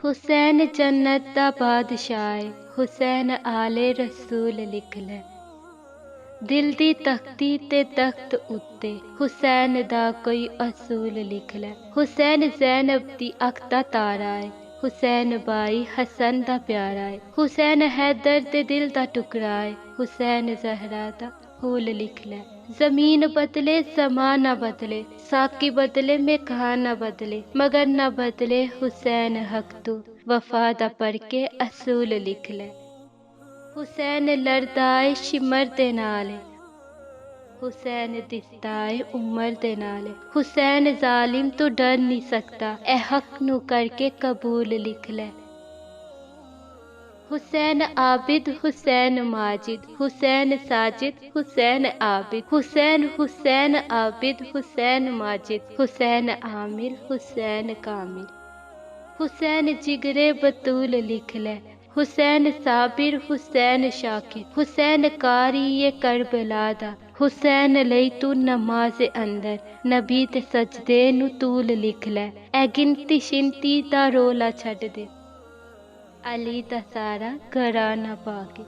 हुसैन जन्नत दा बादशाह है, हुसैन आले रसूल लिख लै। दिल दी तख्ती ते तख्त उत्ते हुसैन दा कोई असूल लिख लै। हुसैन ज़ैनब दी अख दा तारा है, हुसैन बाई हसन दा प्यारा है। हुसैन हैदर दे दिल दा टुकड़ा है, हुसैन ज़हरा दा फूल लिख लै। जमीन बदले ज़माना बदले, साकी बदले में कहा न बदले, मगर न बदले हुसैन हक तू वफा दा पढ़ के असूल लिख लै। हुसैन लड़दा है शिमर दे नाल, हुसैन दिसदा है उमर दे नाल। हुसैन जालिम तो डर नहीं सकता, ए हक नू करके कबूल लिख लै। हुसैन आबिद हुसैन माजिद, हुसैन साजिद हुसैन आबिद, हुसैन हुसैन आबिद हुसैन माजिद, हुसैन आमिर हुसैन कामिल। हुसैन जिगरे बतूल लिख लै। हुसैन साबिर हुसैन शाकिर, हुसैन कारी ये करबला दा। हुसैन लई तू नमाज़े अंदर नबी ते सजदे नू तूल लिख लै। ए गिनती शिनती दा रोला छड्ड दे, अली दा सारा घराना पाके।